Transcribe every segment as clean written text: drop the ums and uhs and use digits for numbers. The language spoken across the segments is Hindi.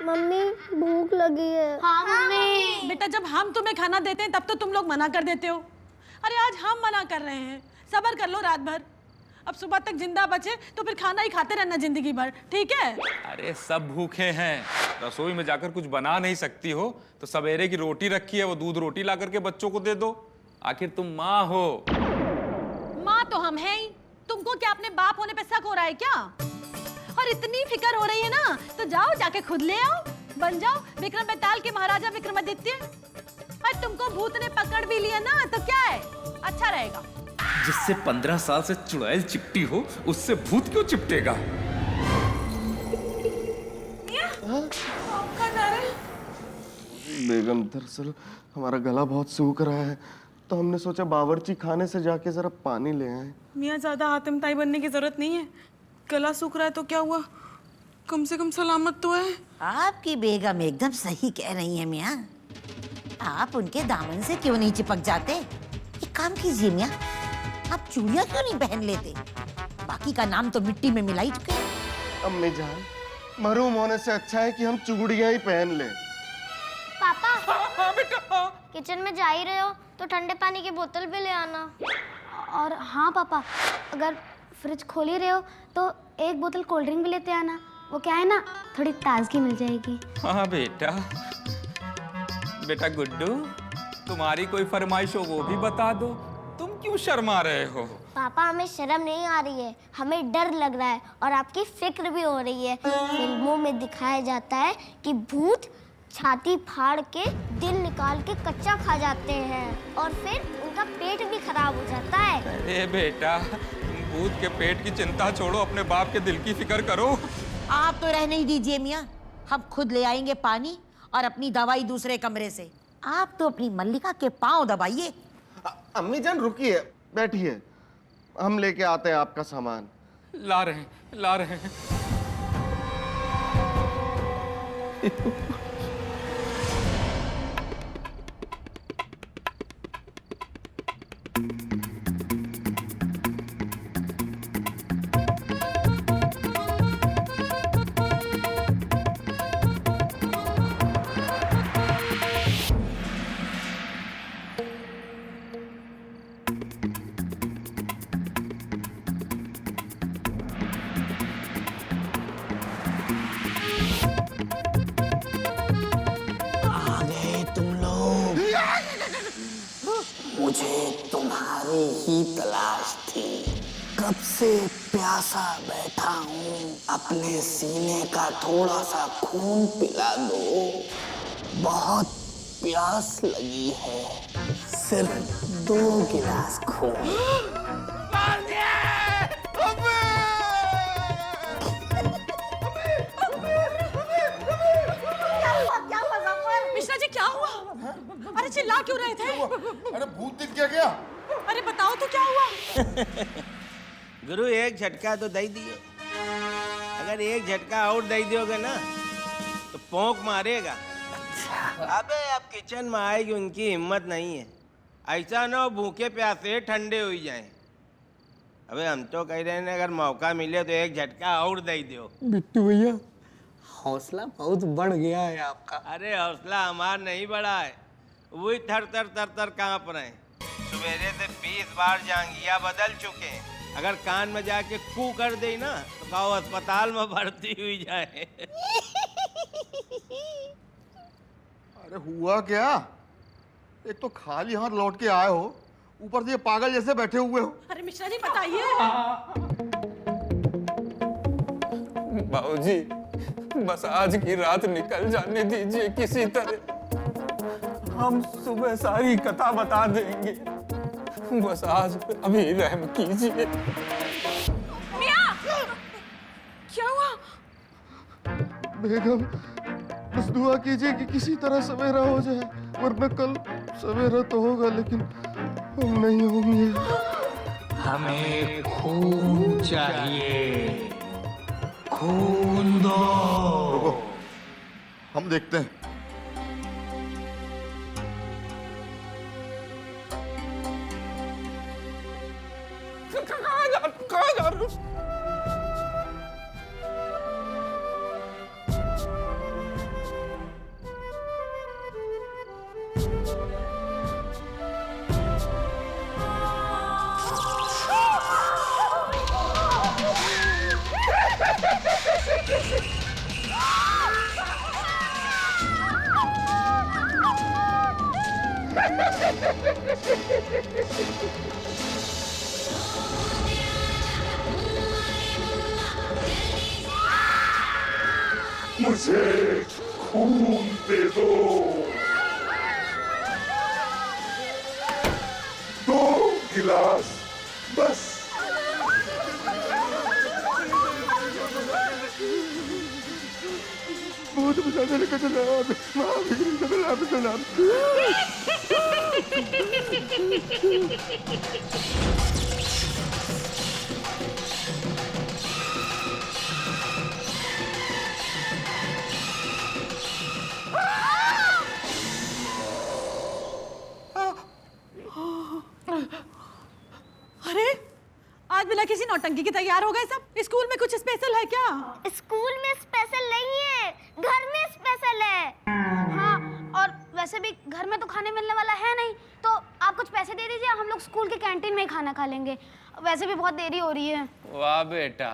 मम्मी भूख लगी है। हाँ मम्मी। बेटा जब हम तुम्हें खाना देते हैं तब तो तुम लोग मना कर देते हो। अरे आज हम मना कर रहे हैं, सब्र कर लो रात भर। अब सुबह तक जिंदा बचे तो फिर खाना ही खाते रहना जिंदगी भर, ठीक है? अरे सब भूखे हैं, रसोई में जाकर कुछ बना नहीं सकती हो तो सवेरे की रोटी रखी है, वो दूध रोटी ला करके बच्चों को दे दो। आखिर तुम माँ हो। माँ तो हम हैं ही, तुमको क्या अपने बाप होने पे शक हो रहा है क्या? और इतनी फिक्र हो रही है ना तो जाओ जाके खुद ले आओ, बन जाओ विक्रम बेताल के महाराजा विक्रमादित्य। और तुमको भूत ने पकड़ भी लिया ना तो क्या है, अच्छा रहेगा। जिससे 15 साल से चुड़ैल चिपटी हो उससे भूत क्यों चिपटेगा? बेगम दरअसल हमारा गला बहुत सूख रहा है तो हमने सोचा बावर्ची खाने से जाके जरा पानी ले आए। मियाँ ज्यादा आतिमताई बनने की जरूरत नहीं है, गला सूख रहा है तो क्या हुआ, कम से कम सलामत तो है। आपकी बेगम एकदम सही कह रही है मियाँ, आप उनके दामन से क्यों नहीं चिपक जाते? एक काम कीजिए मियाँ, आप चूड़ियाँ क्यों नहीं पहन लेते? बाकी का नाम तो मिट्टी में मिला ही चुके हैं। अम्मी जान, मरूम होने से अच्छा है कि हम चूड़ियाँ ही पहन लें। पापा हाँ बेटा हाँ। किचन में जा ही रहे हो तो ठंडे पानी की बोतल भी ले आना। और हाँ पापा, अगर फ्रिज खोल ही रहे हो तो एक बोतल कोल्ड ड्रिंक भी लेते आना, वो क्या है ना थोड़ी ताजगी मिल जाएगी। हाँ बेटा। बेटा गुड्डू, तुम्हारी कोई फरमाइश हो वो भी बता दो, तुम क्यों शर्मा रहे हो? पापा हमें शर्म नहीं आ रही है, हमें डर लग रहा है और आपकी फिक्र भी हो रही है। फिल्मों में दिखाया जाता है कि भूत छाती फाड़ के दिल निकाल के कच्चा खा जाते हैं और फिर उनका पेट भी खराब हो जाता है। अरे बेटा, भूत के पेट की चिंता छोड़ो, अपने बाप के दिल की फिक्र करो। आप तो रहने ही दीजिए मियाँ, हम खुद ले आएंगे पानी और अपनी दवाई दूसरे कमरे से। आप तो अपनी मल्लिका के पांव दबाइए। अम्मी जान रुकिए, बैठिए, हम लेके आते हैं आपका सामान। ला रहे हैं, ला रहे हैं। मुझे तुम्हारी ही तलाश थी, कब से प्यासा बैठा हूँ, अपने सीने का थोड़ा सा खून पिला दो, बहुत प्यास लगी है, सिर्फ 2 गिलास खून। मिश्रा जी क्या हुआ? अरे चिल्ला क्यों रहे थे? अरे भूत दिख गया। अरे बताओ तो क्या हुआ? गुरु एक झटका तो दे दियो, अगर एक झटका और दे दियोगे ना तो पोंक मारेगा। अबे अब किचन में आएगी उनकी हिम्मत नहीं है, ऐसा ना हो भूखे प्यासे ठंडे हो जाएं। अबे हम तो कह रहे हैं अगर मौका मिले तो एक झटका और दे दियो। बिट्टू भैया, हौसला बहुत बढ़ गया है आपका। अरे हौसला हमार नहीं बढ़ा है, वही थर थर तर तर कांप रहे हैं। सवेरे से 20 बार जांघिया बदल चुके हैं, अगर कान में जाके कू कर दे ना तो कहो अस्पताल में भर्ती हुई जाए। अरे हुआ क्या? एक तो खाली हाथ लौट के आए हो, ऊपर से ये पागल जैसे बैठे हुए हो। अरे मिश्रा जी बताइए। बाबूजी, बस आज की रात निकल जाने दीजिए किसी तरह, हम सुबह सारी कथा बता देंगे, बस आज अभी रहम कीजिए। मियाँ! क्या हुआ? बेगम, बस दुआ कीजिए कि किसी तरह सवेरा हो जाए, वरना कल सवेरा तो होगा लेकिन हम नहीं होंगे। हमें खून चाहिए, खून दो। रुको, हम देखते हैं। कहाँ जा रहे हो? मुझे खून दे दो। 2 गिलास बस। भूत बचाने लेकर जनाब, महावीर जनाब जनाब। अरे आज बिना किसी नौटंकी के तैयार हो गए सब। स्कूल में कुछ स्पेशल है क्या? स्कूल में स्पेशल नहीं है, घर में स्पेशल है। हाँ, और वैसे भी घर में तो खाने मिलने वाला है नहीं, तो आप कुछ पैसे दे दीजिए, हम लोग स्कूल के कैंटीन में ही खाना खा लेंगे। वैसे भी बहुत देरी हो रही है। वाह बेटा,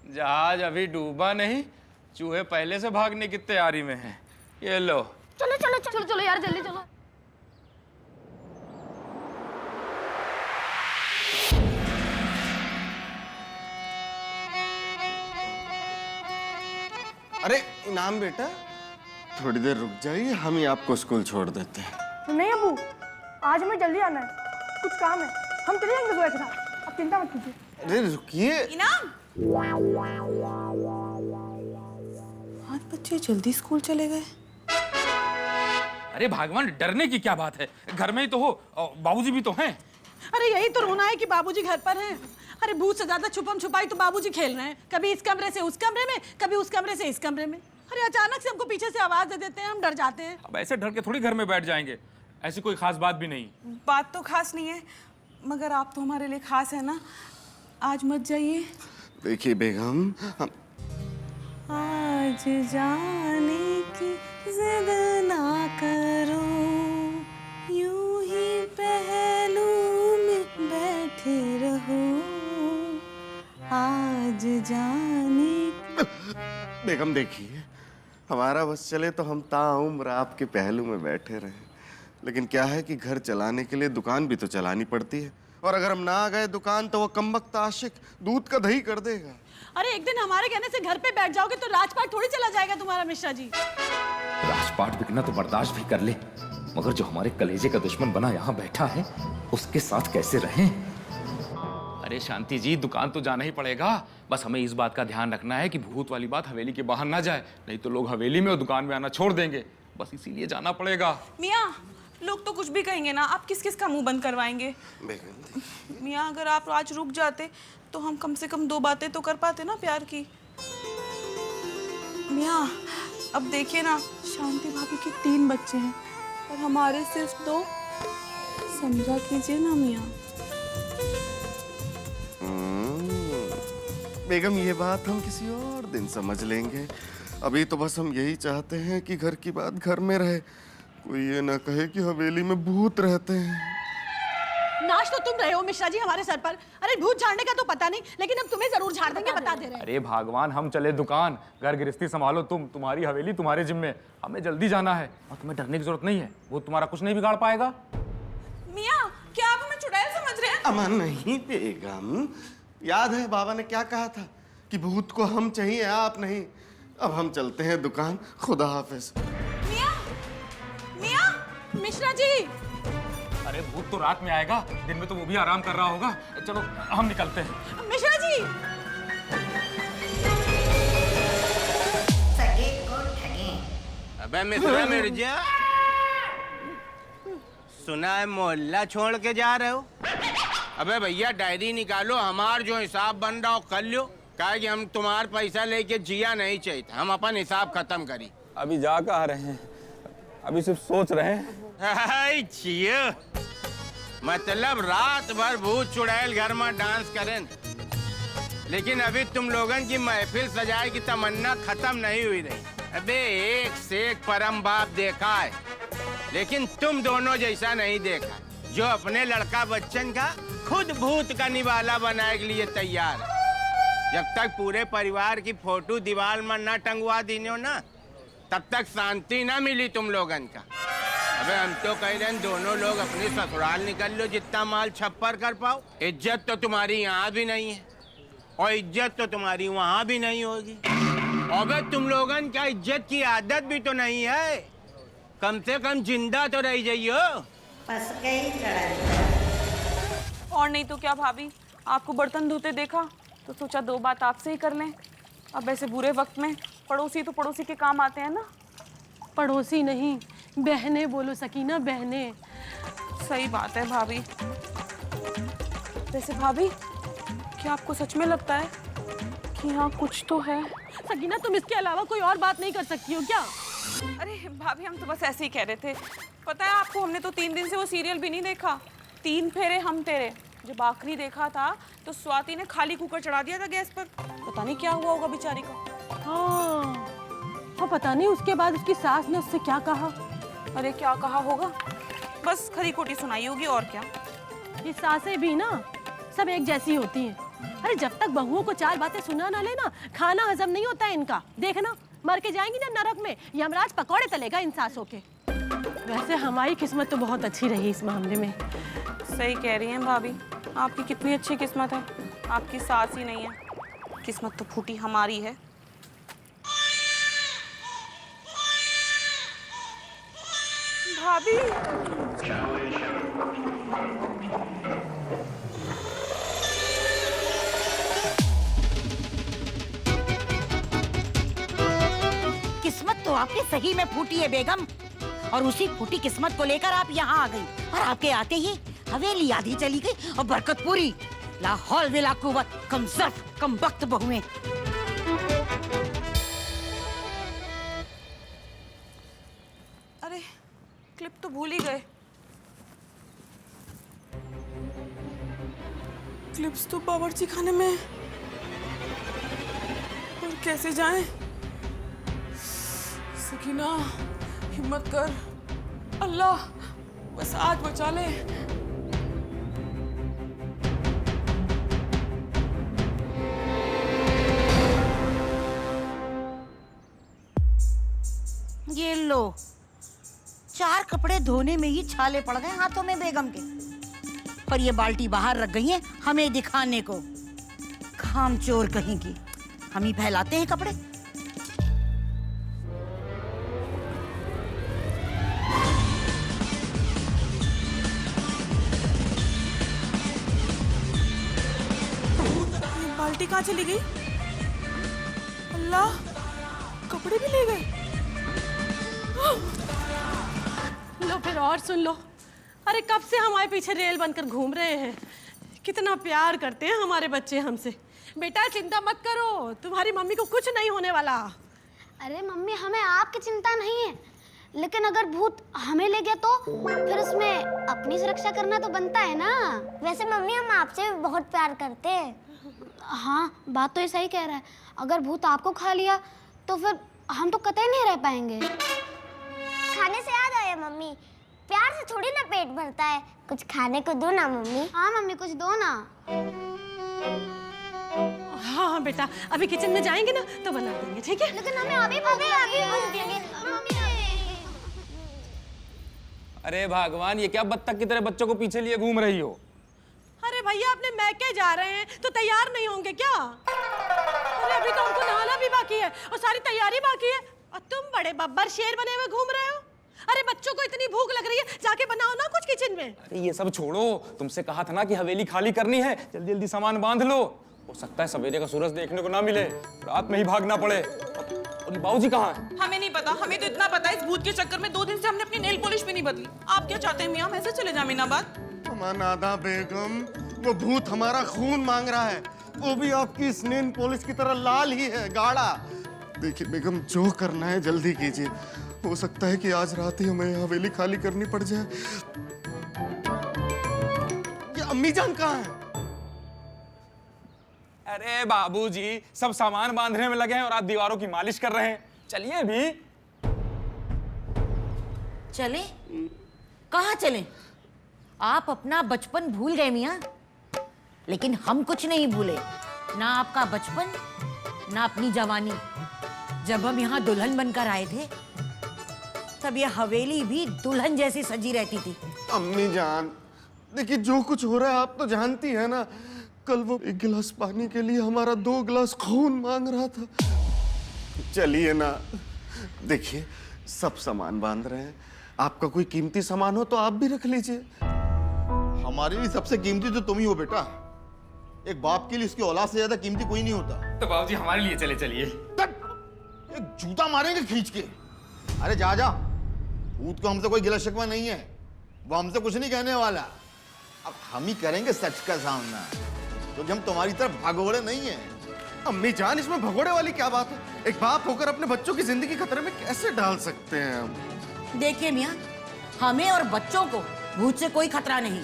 जहाज अभी डूबा नहीं, चूहे पहले से भागने की तैयारी में हैं। ये लो। चलो चलो चलो चलो यार, जल्दी चलो। अरे इनाम बेटा, थोड़ी देर रुक जाइए, हम ही आपको स्कूल छोड़ देते हैं। नहीं अबू, आज हमें जल्दी आना है, कुछ काम है। हम चले जाएंगे जोया के साथ, आप चिंता मत कीजिए। अरे रुकिए। इनाम, आज बच्चे जल्दी स्कूल चले गए। अरे भगवान, डरने की क्या बात है? घर में ही तो हो, बाबूजी भी तो हैं। अरे यही तो रोना है कि बाबूजी घर पर हैं। अरे भूत से ज्यादा छुपम छुपाई तो बाबूजी खेल रहे हैं, कभी इस कमरे से उस कमरे में, कभी उस कमरे से इस कमरे में। अरे अचानक से हमको पीछे से आवाज दे देते हैं, हम डर जाते हैं। अब ऐसे डर के थोड़ी घर में बैठ जाएंगे, ऐसी कोई खास बात भी नहीं। बात तो खास नहीं है, मगर आप तो हमारे लिए खास है ना। आज मत जाइए। देखिए बेगम, हम आज जाने की जिद ना करो, यूं ही पहलू में बैठे रहो। आज जाने बेगम देखिए, हमारा बस चले तो हम ताउम्र आपके पहलू में बैठे रहे, लेकिन क्या है कि घर चलाने के लिए दुकान भी तो चलानी पड़ती है, और अगर हम ना गए दुकान तो वो कमबख्त आशिक दूध का दही कर देगा। अरे एक दिन हमारे कहने से घर पे बैठ जाओगे तो राजपाट थोड़ी चला जाएगा तुम्हारा मिश्रा जी। राजपाट बिकना तो बर्दाश्त भी कर ले, मगर जो हमारे कलेजे का दुश्मन बना यहाँ बैठा है, उसके साथ कैसे रहें? अरे शांति जी, दुकान तो जाना ही पड़ेगा। बस हमें इस बात का ध्यान रखना है कि भूत वाली बात हवेली के बाहर ना जाए, नहीं तो लोग हवेली में और दुकान में आना छोड़ देंगे। बस इसीलिए जाना पड़ेगा। मियाँ, लोग तो कुछ भी कहेंगे ना, आप किस किस का मुंह बंद करवाएंगे? मियाँ, अगर आप आज रुक जाते तो हम कम से कम 2 बातें तो कर पाते ना प्यार की। मियाँ, अब देखिए ना, शांति भाभी के 3 बच्चे हैं और हमारे सिर्फ 2। समझा कीजिए ना मियाँ। बेगम, ये बात हम किसी और दिन समझ लेंगे। अभी तो बस हम यही चाहते हैं कि घर की बात घर में रहे, कोई ये ना कहे कि हवेली में भूत रहते हैं। नाच तो तुम रहे हो मिश्रा जी हमारे सर पर। अरे भूत झाड़ने का तो पता नहीं, लेकिन हम तुम्हें जरूर झाड़ देंगे, बता दे रहे हैं। अरे भगवान, हम चले दुकान, घर गृहस्थी संभालो तुम, तुम्हारी हवेली तुम्हारे जिम्मे, हमें जल्दी जाना है और तुम्हें डरने की जरूरत नहीं है। वो तुम्हारा कुछ नहीं बिगाड़ पाएगा। मियाँ, क्या आप हमें चुड़ैल समझ रहे हैं? अमन नहीं बेगम, याद है बाबा ने क्या कहा था कि भूत को हम चाहिए, आप नहीं। अब हम चलते हैं दुकान, खुदा हाफिज। मियाँ, मियाँ, मिश्रा जी। अरे भूत तो रात में आएगा, दिन में तो वो भी आराम कर रहा होगा। चलो हम निकलते हैं। मिश्रा जी। सगे को ठगे। अबे मिश्रा मिर्जा, सुना है मोहल्ला छोड़ के जा रहे हो? अबे भैया डायरी निकालो, हमार जो हिसाब बन रहा हो कर लो। कहा कि हम तुम्हार पैसा लेके जिया नहीं चाहिए, हम अपन हिसाब खत्म करी। अभी जा कहाँ रहे हैं, अभी सिर्फ सोच रहे हैं। मतलब रात भर भूत चुड़ैल घर में डांस करें, लेकिन अभी तुम लोगन की महफिल सजाए की तमन्ना खत्म नहीं हुई रही। अबे एक से एक परम बाप देखा है, लेकिन तुम दोनों जैसा नहीं देखा, जो अपने लड़का बच्चन का खुद भूत का निवाला बनाने के लिए तैयार है। जब तक पूरे परिवार की फोटो दीवार में न टंगवा दीनो ना, तब तक शांति न मिली तुम लोगन का। अबे हम तो कह रहे हैं दोनों लोग अपनी ससुराल निकल लो, जितना माल छप्पर कर पाओ। इज्जत तो तुम्हारी यहाँ भी नहीं है और इज्जत तो तुम्हारी वहाँ भी नहीं होगी। अबे तुम लोगन क्या इज्जत की आदत भी तो नहीं है? कम से कम जिंदा तो रह जाइयो। फंस गई लड़ाई। और नहीं तो क्या भाभी, आपको बर्तन धोते देखा तो सोचा दो बात आपसे ही कर लें। अब ऐसे बुरे वक्त में पड़ोसी तो पड़ोसी के काम आते हैं ना। पड़ोसी नहीं, बहनें बोलो सकीना, बहनें। सही बात है भाभी। वैसे भाभी, क्या आपको सच में लगता है कि यहाँ कुछ तो है? सकीना, तुम इसके अलावा कोई और बात नहीं कर सकती हो क्या? अरे भाभी, हम तो बस ऐसे ही कह रहे थे। पता है आपको, हमने तो 3 दिन से वो सीरियल भी नहीं देखा, 3 फेरे हम तेरे। जब आखिरी देखा था तो स्वाति ने खाली कुकर चढ़ा दिया था गैस पर। पता नहीं क्या हुआ होगा बेचारी का। हाँ, पता नहीं उसके बाद उसकी सास ने उससे क्या कहा। अरे क्या कहा होगा, बस खरी खोटी सुनाई होगी और क्या। ये सासें भी ना सब एक जैसी होती हैं। अरे जब तक बहुओं को 4 बातें सुना ना लेना, खाना हजम नहीं होता है इनका। देखना, मर के जाएंगी ना नरक में, यमराज पकौड़े तलेगा इन सासों के। वैसे हमारी किस्मत तो बहुत अच्छी रही इस मामले में। सही कह रही हैं भाभी, आपकी कितनी अच्छी किस्मत है। आपकी सास ही नहीं है, किस्मत तो फूटी हमारी है। भाभी, किस्मत तो आपकी सही में फूटी है बेगम, और उसी फूटी किस्मत को लेकर आप यहाँ आ गई, और आपके आते ही हवेली आधी चली गई और बरकत पूरी। ला हौल वला कुव्वत, कम ज़र्फ कम वक्त बहुएं। अरे क्लिप तो भूल ही गए। क्लिप्स तो बावर्ची खाने में है। और कैसे जाएं? सकीना, हिम्मत कर, अल्लाह बस आज बचा ले। ये लो, 4 कपड़े धोने में ही छाले पड़ गए हाथों में बेगम के, और ये बाल्टी बाहर रख गई है हमें दिखाने को। खामचोर कहीं की, हम ही फैलाते हैं कपड़े। बाल्टी कहाँ चली गई? अल्लाह, कपड़े भी ले गए। लो फिर और सुन लो। अरे कब से हमारे पीछे रेल बनकर घूम रहे हैं। कितना प्यार करते हैं हमारे बच्चे हमसे। बेटा चिंता मत करो, तुम्हारी मम्मी को कुछ नहीं होने वाला। अरे मम्मी, हमें आपकी चिंता नहीं है, लेकिन अगर भूत हमें ले गया तो फिर उसमें अपनी सुरक्षा करना तो बनता है ना। वैसे मम्मी हम आपसे भी बहुत प्यार करते हैं। हाँ, बात तो ये सही कह रहा है। अगर भूत आपको खा लिया तो फिर हम तो कतई नहीं रह पाएंगे। खाने से याद आया मम्मी, प्यार से थोड़ी ना पेट भरता है, कुछ खाने को दो ना मम्मी। हाँ मम्मी, कुछ दो ना। हाँ हाँ बेटा, अभी किचन में जाएंगे ना तो बना देंगे, ठीक है? लेकिन हमें अभी भूख लगी। अरे भगवान, ये क्या बत्तख की तरह बच्चों को पीछे लिए घूम रही हो? अरे भैया, अपने मैके जा रहे हैं तो तैयार नहीं होंगे क्या? अरे अभी तो उनको नहाना भी बाकी है और सारी तैयारी बाकी है, और तुम बड़े बब्बर शेर बने हुए घूम रहे हो। अरे बच्चों को इतनी भूख लग रही है, जाके बनाओ ना कुछ किचन में। अरे ये सब छोड़ो, तुमसे कहा था ना कि हवेली खाली करनी है, जल्दी जल्दी सामान बांध लो। हो सकता है सवेरे का सूरज देखने को ना मिले, रात में ही भागना पड़े। और बाबूजी कहाँ हैं? हमें नहीं पता, हमें तो इतना पता है इस भूत के चक्कर में 2 दिन से हमने अपनी नेल पॉलिश भी नहीं बदली। आप क्या चाहते हैं मियां, मैं ऐसे चले जाऊं अमीनाबाद? अमानादा बेगम, वो भूत हमारा खून मांग रहा है, वो भी आपकी इस नेल पॉलिश की तरह लाल ही है, गाढ़ा। देखिए बेगम, जो करना है जल्दी कीजिए, हो सकता है कि आज रात ही हमें हवेली खाली करनी पड़ जाए। ये अम्मी जान कहाँ है? अरे बाबूजी, सब सामान बांधने में लगे हैं और आप दीवारों की मालिश कर रहे हैं। चलिए भी। चले? कहाँ चले? आप अपना बचपन भूल गए मियाँ, लेकिन हम कुछ नहीं भूले, ना आपका बचपन ना अपनी जवानी। जब हम यहाँ दुल्हन बनकर आए थे तब ये हवेली भी दुल्हन जैसी सजी रहती थी। अम्मी जान, देखिए जो कुछ हो रहा है आप तो जानती है ना। कल वो 1 गिलास पानी के लिए हमारा 2 गिलास खून मांग रहा था। चलिए ना, देखिए सब सामान बांध रहे हैं, आपका कोई कीमती सामान हो तो आप भी रख लीजिए। हमारे लिए सबसे कीमती तो तुम ही हो बेटा। एक बाप के लिए उसकी औलाद से ज्यादा कीमती कोई नहीं होता। तो बाबूजी हमारे लिए चले चलिए। एक जूता मारेंगे खींच के। अरे जा जा, भूत को हमसे कोई गिला शिकवा नहीं है, वो हमसे कुछ नहीं कहने वाला। अब हम ही करेंगे सच का सामना, क्योंकि हम तुम्हारी तरफ भगोड़े नहीं है। अम्मी जान, इसमें भगोड़े वाली क्या बात है? एक बाप होकर अपने बच्चों की जिंदगी खतरे में कैसे डाल सकते हैं हम? देखिए मियाँ, हमें और बच्चों को भूत से कोई खतरा नहीं,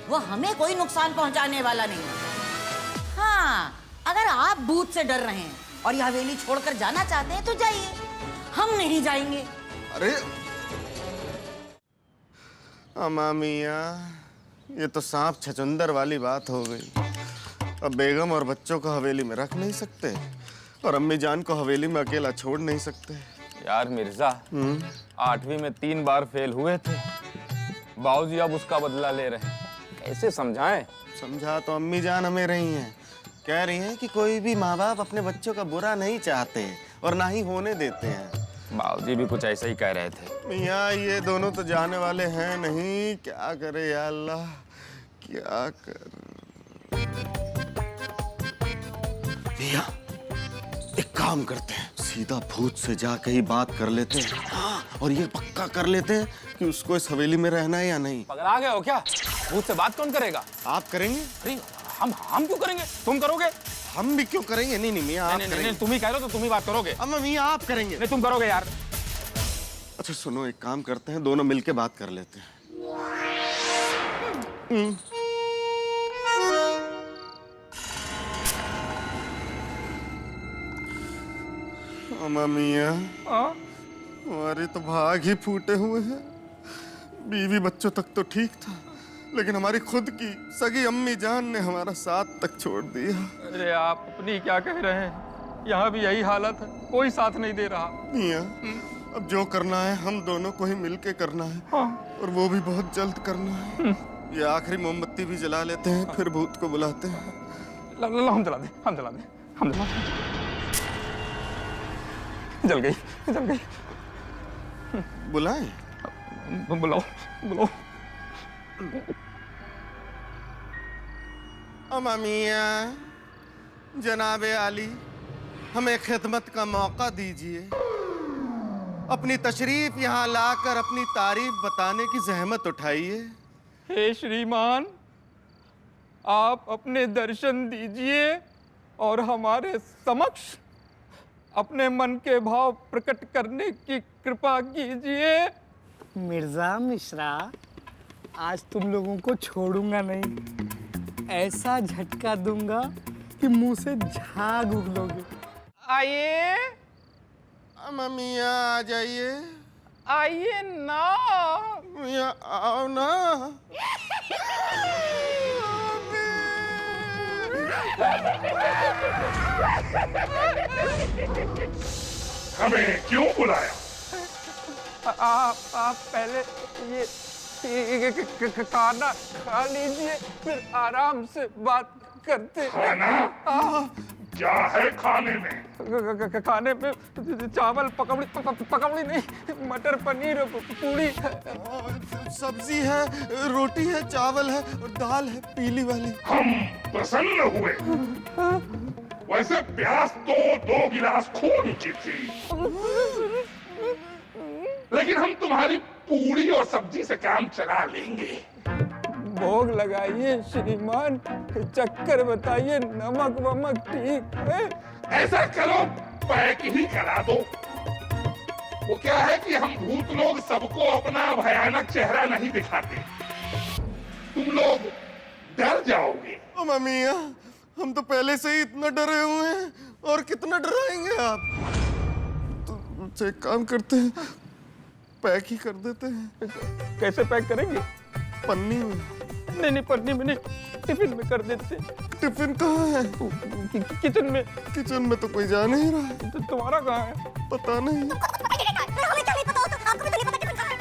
वो हमें कोई नुकसान पहुंचाने वाला नहीं। हाँ, अगर आप भूत से डर रहे हैं और ये हवेली छोड़कर जाना चाहते हैं तो जाइए, हम नहीं जाएंगे। अरे अम्मा मियाँ, ये तो सांप छचुंदर वाली बात हो गई। अब बेगम और बच्चों को हवेली में रख नहीं सकते और अम्मी जान को हवेली में अकेला छोड़ नहीं सकते। यार मिर्जा, 8वीं में 3 बार फेल हुए थे, बाबूजी अब उसका बदला ले रहे हैं, कैसे समझाएं? समझा तो अम्मी जान हमें रही हैं, कह रही हैं कि कोई भी माँ बाप अपने बच्चों का बुरा नहीं चाहते और ना ही होने देते हैं। बाबूजी भी कुछ ऐसा ही कह रहे थे। मियाँ, ये दोनों तो जाने वाले हैं नहीं, क्या करे या अल्लाह, क्या कर। मियाँ, एक काम करते हैं, सीधा भूत से जाके ही बात कर लेते हैं। हाँ, और ये पक्का कर लेते हैं कि उसको इस हवेली में रहना है या नहीं। पगला गए हो क्या? भूत से बात कौन करेगा? आप करेंगे? अरे हम क्यों करेंगे? तुम करोगे? हम भी क्यों करेंगे? नहीं मियाँ, आप करेंगे। तुम ही कह रहे हो तो तुम ही बात करोगे। अम्मा मियाँ, आप करेंगे। नहीं, तुम करोगे यार। अच्छा सुनो, एक काम करते हैं, दोनों मिलके बात कर लेते हैं। अम्मा मियाँ, हमारे तो भाग ही फूटे हुए हैं। बीवी बच्चों तक तो ठीक था, लेकिन हमारी खुद की सगी अम्मी जान ने हमारा साथ तक छोड़ दिया। अरे आप अपनी क्या कह रहे हैं? यहाँ भी यही हालत है, कोई साथ नहीं दे रहा। मियाँ, अब जो करना है हम दोनों को ही मिलके करना है। और वो भी बहुत जल्द करना है। ये आखिरी मोमबत्ती भी जला लेते हैं, फिर भूत को बुलाते हैं। हम जला दे। जल गई। बुलाएं? बुलाओ। अम्मा मियाँ, जनाबे आली, हमें खिदमत का मौका दीजिए। अपनी तशरीफ यहाँ लाकर अपनी तारीफ बताने की जहमत उठाइए। हे श्रीमान, आप अपने दर्शन दीजिए और हमारे समक्ष अपने मन के भाव प्रकट करने की कृपा कीजिए। मिर्जा मिश्रा, आज तुम लोगों को छोड़ूंगा नहीं, ऐसा झटका दूंगा कि मुंह से झाग उगलोगे। आइए अम्मा मियाँ, आ जाइए। आइए ना मियाँ, आओ ना। हमें क्यों बुलाया? आप पहले ये खाना खा लीजिए, फिर आराम से बात करते। खाना? क्या है खाने में? खाने में चावल, पकौड़ी नहीं, मटर पनीर, पूरी, सब्जी है, रोटी है, चावल है और दाल है पीली वाली। हम प्रसन्न हुए। वैसे प्यास तो 2 गिलास खून की थी, लेकिन हम तुम्हारी पूरी और सब्जी से काम चला लेंगे। भोग लगाइए श्रीमान, चक्कर बताइए, नमक वमक ठीक है? ऐसा करो, पैक ही करा दो। वो क्या है कि हम भूत लोग सबको अपना भयानक चेहरा नहीं दिखाते, तुम लोग डर जाओगे। अम्मा मियाँ, हम तो पहले से ही इतना डरे हुए हैं, और कितना डराएंगे आप? तो एक काम करते हैं, पैक ही कर देते हैं। कैसे पैक करेंगे? पन्नी में। नहीं, पन्नी में नहीं, टिफिन में कर देते। टिफिन कहाँ है? किचन में। किचन में तो कोई जा नहीं रहा। तो तुम्हारा कहाँ है? पता नहीं।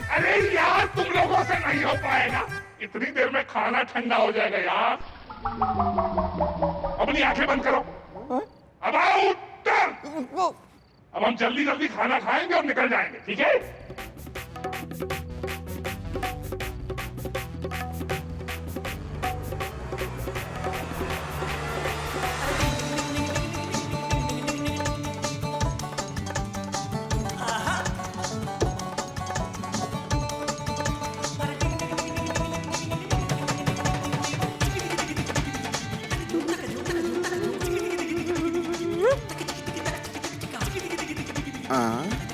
अरे यार, तुम लोगों से नहीं हो पाएगा, इतनी देर में खाना ठंडा हो जाएगा यार। अपनी आंखें बंद करो। अब आओ उत्तर। अब हम जल्दी जल्दी खाना खाएंगे और निकल जाएंगे, ठीक है? हाँ